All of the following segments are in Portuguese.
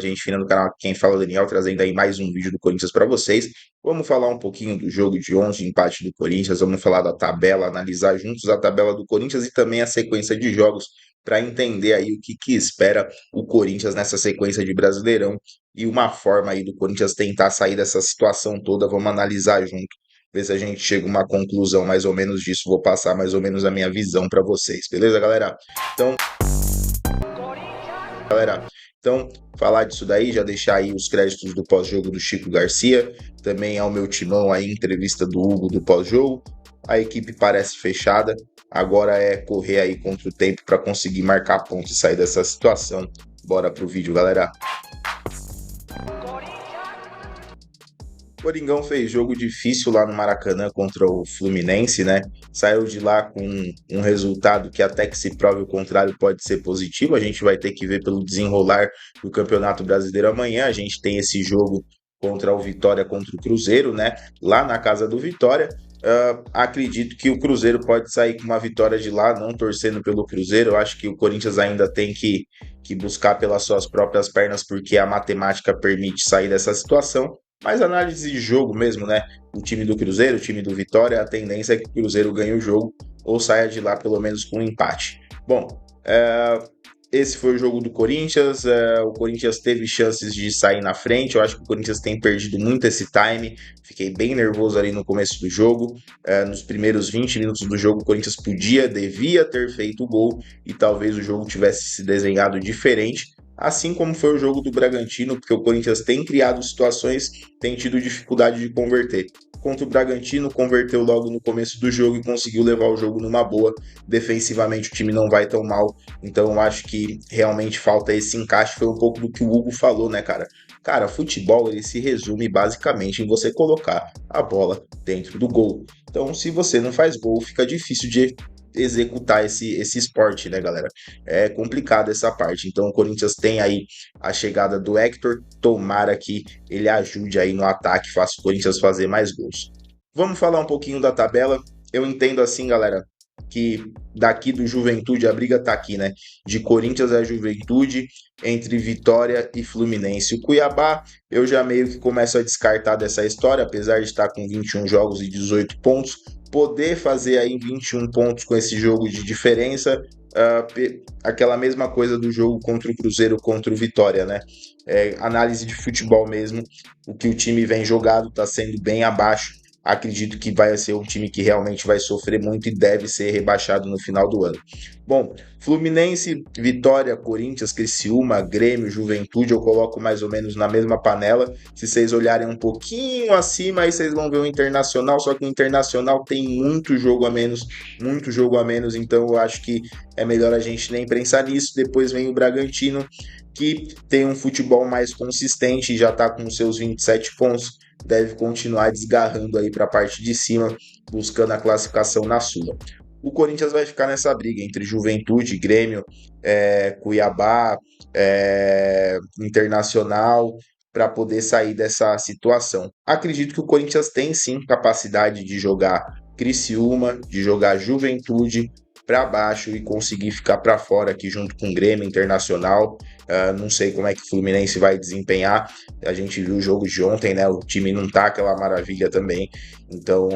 Gente fina do canal, quem fala é o Daniel, trazendo aí mais um vídeo do Corinthians para vocês. Vamos falar um pouquinho do jogo de ontem, empate do Corinthians, vamos falar da tabela, analisar juntos a tabela do Corinthians e também a sequência de jogos para entender aí o que espera o Corinthians nessa sequência de Brasileirão e uma forma aí do Corinthians tentar sair dessa situação toda. Vamos analisar junto, ver se a gente chega a uma conclusão mais ou menos disso. Vou passar mais ou menos a minha visão para vocês, beleza, galera? Então, falar disso daí, já deixar aí os créditos do pós-jogo do Chico Garcia, também ao meu timão aí, entrevista do Hugo do pós-jogo. A equipe parece fechada, agora é correr aí contra o tempo para conseguir marcar pontos e sair dessa situação. Bora pro vídeo, galera. O Coringão fez jogo difícil lá no Maracanã contra o Fluminense, né? Saiu de lá com um resultado que, até que se prove o contrário, pode ser positivo. A gente vai ter que ver pelo desenrolar do Campeonato Brasileiro amanhã. A gente tem esse jogo contra o Vitória, contra o Cruzeiro, né? Lá na casa do Vitória. Acredito que o Cruzeiro pode sair com uma vitória de lá, não torcendo pelo Cruzeiro. Eu acho que o Corinthians ainda tem que buscar pelas suas próprias pernas, porque a matemática permite sair dessa situação. Mas análise de jogo mesmo, né? O time do Cruzeiro, o time do Vitória, a tendência é que o Cruzeiro ganhe o jogo ou saia de lá pelo menos com um empate. Bom, esse foi o jogo do Corinthians. O Corinthians teve chances de sair na frente. Eu acho que o Corinthians tem perdido muito esse time. Fiquei bem nervoso ali no começo do jogo. Nos primeiros 20 minutos do jogo, o Corinthians devia ter feito o gol e talvez o jogo tivesse se desenhado diferente. Assim como foi o jogo do Bragantino, porque o Corinthians tem criado situações, tem tido dificuldade de converter. Contra o Bragantino, converteu logo no começo do jogo e conseguiu levar o jogo numa boa. Defensivamente o time não vai tão mal, então eu acho que realmente falta esse encaixe. Foi um pouco do que o Hugo falou, né, cara? Cara, futebol ele se resume basicamente em você colocar a bola dentro do gol. Então, se você não faz gol, fica difícil de executar esse esporte, né, galera? É complicado essa parte. Então o Corinthians tem aí a chegada do Hector, tomara que ele ajude aí no ataque, faça o Corinthians fazer mais gols. Vamos falar um pouquinho da tabela. Eu entendo assim, galera, que daqui do Juventude a briga tá aqui, né? De Corinthians a Juventude, entre Vitória e Fluminense. O Cuiabá, eu já meio que começo a descartar dessa história, apesar de estar com 21 jogos e 18 pontos, poder fazer aí 21 pontos com esse jogo de diferença, aquela mesma coisa do jogo contra o Cruzeiro, contra o Vitória, né? Análise de futebol mesmo, o que o time vem jogado está sendo bem abaixo. Acredito que vai ser um time que realmente vai sofrer muito e deve ser rebaixado no final do ano. Bom, Fluminense, Vitória, Corinthians, Criciúma, Grêmio, Juventude, eu coloco mais ou menos na mesma panela. Se vocês olharem um pouquinho acima, aí vocês vão ver o Internacional, só que o Internacional tem muito jogo a menos, então eu acho que é melhor a gente nem pensar nisso. Depois vem o Bragantino, que tem um futebol mais consistente, já está com seus 27 pontos, deve continuar desgarrando aí para a parte de cima, buscando a classificação na Sula. O Corinthians vai ficar nessa briga entre Juventude, Grêmio, Cuiabá, Internacional, para poder sair dessa situação. Acredito que o Corinthians tem sim capacidade de jogar Criciúma, de jogar Juventude para baixo e conseguir ficar para fora aqui junto com o Grêmio, Internacional. Não sei como é que o Fluminense vai desempenhar. A gente viu o jogo de ontem, né? O time não tá aquela maravilha também, então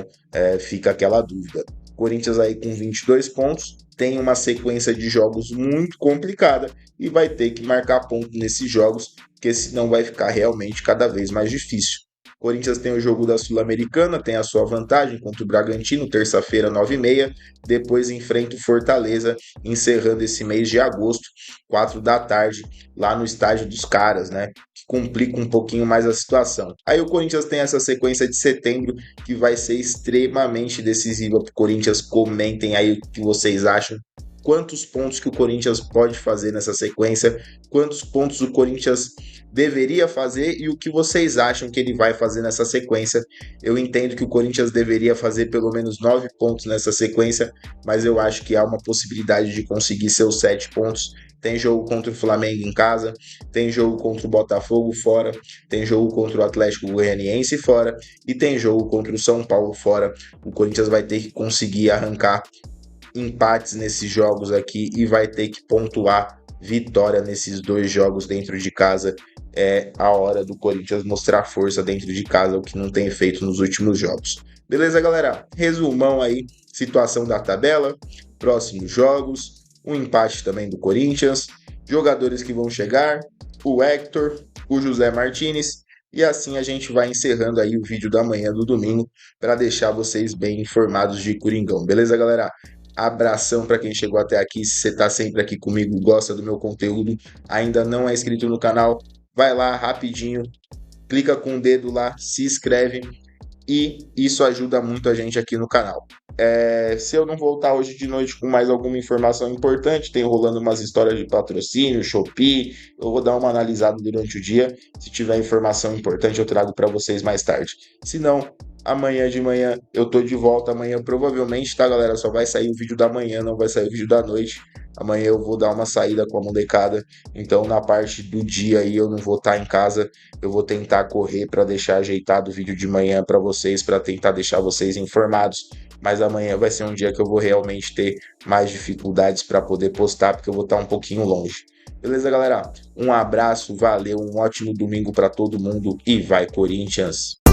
fica aquela dúvida. Corinthians aí com 22 pontos, tem uma sequência de jogos muito complicada e vai ter que marcar ponto nesses jogos, porque senão vai ficar realmente cada vez mais difícil. Corinthians tem o jogo da Sul-Americana, tem a sua vantagem contra o Bragantino, terça-feira, 9h30. Depois enfrenta o Fortaleza, encerrando esse mês de agosto, 4 da tarde, lá no estádio dos caras, né? Que complica um pouquinho mais a situação. Aí o Corinthians tem essa sequência de setembro, que vai ser extremamente decisiva para o Corinthians. Comentem aí o que vocês acham. Quantos pontos que o Corinthians pode fazer nessa sequência, quantos pontos o Corinthians deveria fazer e o que vocês acham que ele vai fazer nessa sequência. Eu entendo que o Corinthians deveria fazer pelo menos 9 pontos nessa sequência, mas eu acho que há uma possibilidade de conseguir seus 7 pontos. Tem jogo contra o Flamengo em casa, tem jogo contra o Botafogo fora, tem jogo contra o Atlético Goianiense fora e tem jogo contra o São Paulo fora. O Corinthians vai ter que conseguir arrancar empates nesses jogos aqui e vai ter que pontuar vitória nesses 2 jogos dentro de casa. É a hora do Corinthians mostrar força dentro de casa, o que não tem feito nos últimos jogos. Beleza, galera? Resumão aí, situação da tabela, próximos jogos, um empate também do Corinthians, jogadores que vão chegar, o Hector, o José Martinez, e assim a gente vai encerrando aí o vídeo da manhã do domingo para deixar vocês bem informados de Coringão. Beleza, galera? Abração para quem chegou até aqui. Se você está sempre aqui comigo, gosta do meu conteúdo, ainda não é inscrito no canal, vai lá rapidinho, clica com o dedo lá, se inscreve e isso ajuda muito a gente aqui no canal. Se eu não voltar hoje de noite com mais alguma informação importante, tem rolando umas histórias de patrocínio, Shopee, eu vou dar uma analisada durante o dia. Se tiver informação importante, eu trago para vocês mais tarde. Se não, amanhã de manhã eu tô de volta. Amanhã provavelmente, tá, galera? Só vai sair o vídeo da manhã, não vai sair o vídeo da noite. Amanhã eu vou dar uma saída com a molecada, então na parte do dia aí eu não vou estar em casa. Eu vou tentar correr para deixar ajeitado o vídeo de manhã para vocês, para tentar deixar vocês informados. Mas amanhã vai ser um dia que eu vou realmente ter mais dificuldades para poder postar, porque eu vou estar um pouquinho longe. Beleza, galera? Um abraço, valeu, um ótimo domingo para todo mundo e vai Corinthians!